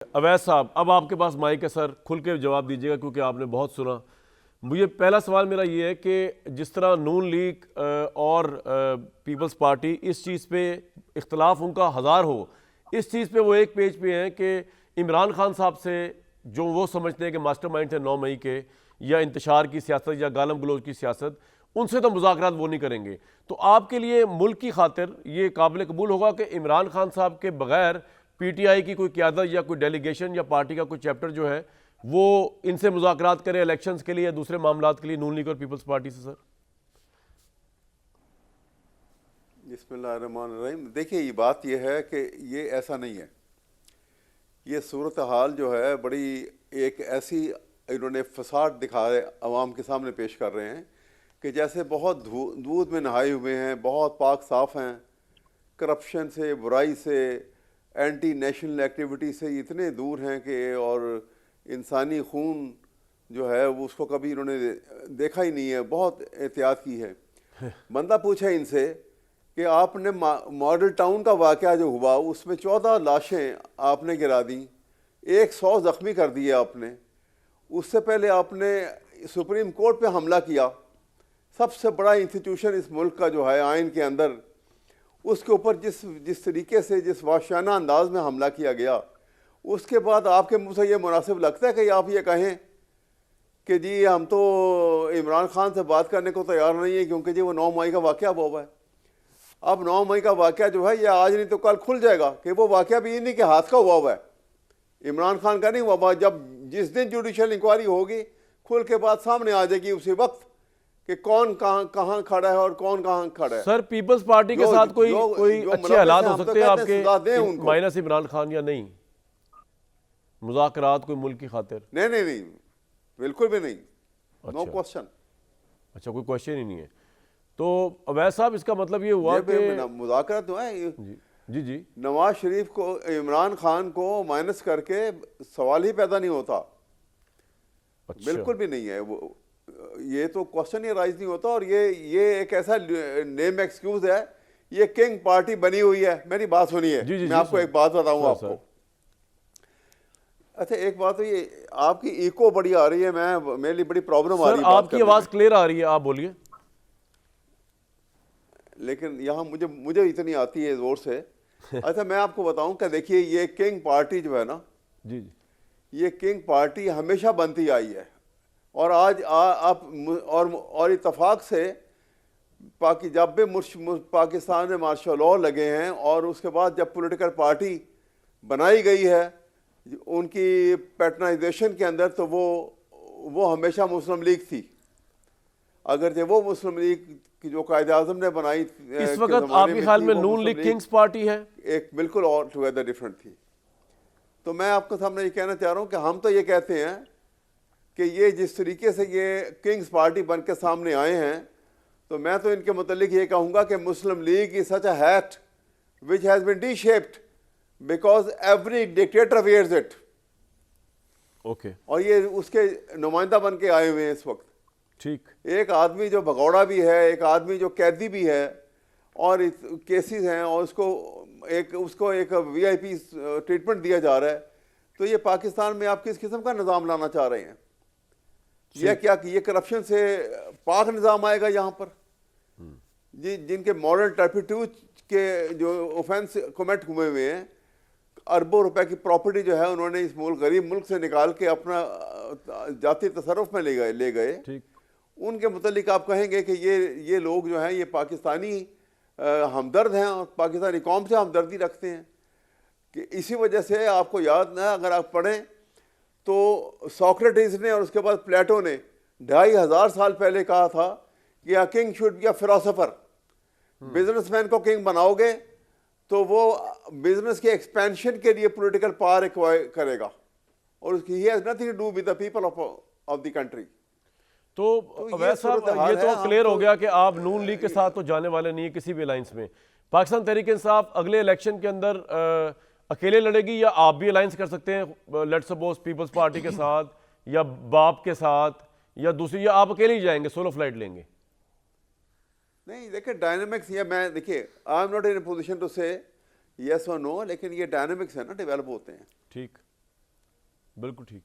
अवैध साहब, अब आपके पास माइक है सर, खुल के जवाब दीजिएगा क्योंकि आपने बहुत सुना। मुझे पहला सवाल मेरा ये है कि जिस तरह नून लीग और पीपल्स पार्टी इस चीज़ पे इख्तलाफ उनका हज़ार हो, इस चीज़ पे वो एक पेज पे हैं कि इमरान खान साहब से जो वो समझते हैं कि मास्टरमाइंड थे 9 मई के, या इंतशार की सियासत या गालम गलोच की सियासत, उनसे तो मुज़ाकरात वो नहीं करेंगे। तो आपके लिए मुल्क की खातिर ये काबिल कबूल होगा कि इमरान खान साहब के बगैर पीटीआई की कोई क़यादत या कोई डेलीगेशन या पार्टी का कोई चैप्टर जो है वो इनसे मुज़ाकरात करे इलेक्शंस के लिए या दूसरे मामलात के लिए, नून लीग और पीपल्स पार्टी से? सर बिस्मिल्लाहिर्रहमानिर्रहीम। देखिए, ये बात ये है कि ये ऐसा नहीं है। ये सूरत हाल जो है बड़ी एक ऐसी इन्होंने फसाद दिखाए अवाम के सामने पेश कर रहे हैं कि जैसे बहुत दूध में नहाए हुए हैं, बहुत पाक साफ़ हैं, करप्शन से, बुराई से, एंटी नेशनल एक्टिविटी से इतने दूर हैं कि और इंसानी खून जो है वो उसको कभी इन्होंने देखा ही नहीं है, बहुत एहतियात की है। बंदा पूछे इनसे कि आपने मॉडल टाउन का वाक़या जो हुआ उसमें 14 लाशें आपने गिरा दी, 100 ज़ख्मी कर दिए आपने। उससे पहले आपने सुप्रीम कोर्ट पे हमला किया, सबसे बड़ा इंस्टीट्यूशन इस मुल्क का जो है आइन के अंदर, उसके ऊपर जिस तरीके से जिस वाशियाना अंदाज में हमला किया गया, उसके बाद आपके मुँह से ये मुनासिब लगता है कि आप ये कहें कि जी हम तो इमरान खान से बात करने को तैयार नहीं है क्योंकि जी वो 9 मई का वाक़या हुआ है। अब 9 मई का वाक़या जो है ये आज नहीं तो कल खुल जाएगा कि वो वाक़या भी इन्हीं के हाथ का हुआ है, इमरान खान का नहीं हुआ। जब जिस दिन जुडिशल इंक्वायरी होगी खुल के बाद सामने आ जाएगी उसी वक्त कि कौन कहाँ खड़ा है और कौन कहाँ खड़ा है। सर पीपल्स पार्टी के साथ कोई अच्छे हालात हो सकते हैं आपके माइनस इमरान खान या नहीं? मुज़ाकरात कोई मुल्क की खातिर? नहीं, बिल्कुल भी नहीं। No question. अच्छा, कोई क्वेश्चन ही नहीं है। तो अवैध साहब, इसका मतलब ये हुआ कि मुज़ाकरात तो है जी नवाज शरीफ को, इमरान खान को माइनस करके सवाल ही पैदा नहीं होता। अच्छा। बिल्कुल भी नहीं है वो, ये तो क्वेश्चन ही राइज नहीं होता। और ये एक ऐसा नेम एक्सक्यूज है, ये किंग पार्टी बनी हुई है। मेरी बात सुनिए, मैं आपको एक बात बताऊं आपको। अच्छा, एक बात तो ये आपकी इको बड़ी आ रही है, मेरे लिए बड़ी प्रॉब्लम आ रही है। आपकी आवाज क्लियर आ रही है, आप बोलिए। लेकिन यहाँ मुझे इतनी आती है जोर से। अच्छा, मैं आपको बताऊं कि देखिए, ये किंग पार्टी जो है ना, जी, ये किंग पार्टी हमेशा बनती आई है। और आज आप और इत्तेफाक से जब भी पाकिस्तान में मार्शल लॉ लगे हैं और उसके बाद जब पॉलिटिकल पार्टी बनाई गई है उनकी पैटर्नाइजेशन के अंदर, तो वो हमेशा मुस्लिम लीग थी। अगर जब वो मुस्लिम लीग की जो कायदे आज़म ने बनाई इस वक्त आपके ख्याल में नून लीग किंग्स पार्टी है, एक बिल्कुल और टुगेदर डिफरेंट थी। तो मैं आपको सामने ये कहना चाह रहा हूँ कि हम तो ये कहते हैं कि ये जिस तरीके से ये किंग्स पार्टी बन के सामने आए हैं, तो मैं तो इनके मुतालिक ये कहूँगा कि Muslim League is such a hat which has been D shaped because every dictator wears it. Okay. और ये उसके नुमाइंदा बन के आए हुए हैं इस वक्त। ठीक। एक आदमी जो भगौड़ा भी है, एक आदमी जो कैदी भी है, और केसेस हैं और उसको एक वीआईपी ट्रीटमेंट दिया जा रहा है। तो ये पाकिस्तान में आप किस किस्म का निज़ाम लाना चाह रहे हैं? यह क्या कि ये करप्शन से पाक निज़ाम आएगा यहाँ पर? जी, जिनके मॉरल टर्पिट्यूड के जो ऑफेंस कमिट हुए हुए हैं, अरबों रुपए की प्रॉपर्टी जो है उन्होंने इस गरीब मुल्क से निकाल के अपना जाती तसर्रुफ में ले गए। ठीक। उनके मुतालिक आप कहेंगे कि ये लोग जो हैं ये पाकिस्तानी हमदर्द हैं और पाकिस्तानी कौम से हमदर्दी रखते हैं। कि इसी वजह से आपको याद ना, अगर आप पढ़ें तो सोक्रेटिस ने और उसके बाद प्लेटो ने 2500 साल पहले कहा था कि a king should be a philosopher. Businessman को किंग बनाओगे तो वो बिजनेस के एक्सपेंशन के लिए पॉलिटिकल पावर एक्वायर करेगा और उसकी ही has nothing to do with the people of the country. तो वैसे ये तो क्लियर हो गया कि आप नून लीग के साथ तो जाने वाले नहीं है किसी भी अलायंस में। पाकिस्तान तहरीक इंसाफ अगले इलेक्शन के अंदर अकेले लड़ेगी या आप भी अलायंस कर सकते हैं, लेट्स सपोज पीपल्स पार्टी के साथ या बाप के साथ या दूसरी, या आप अकेले ही जाएंगे, सोलो फ्लाइट लेंगे? नहीं, देखिए डायनामिक्स ये, मैं देखिए I am not in position to say yes और नो, लेकिन ये डायनामिक्स है ना, डेवलप होते हैं। ठीक। बिल्कुल ठीक।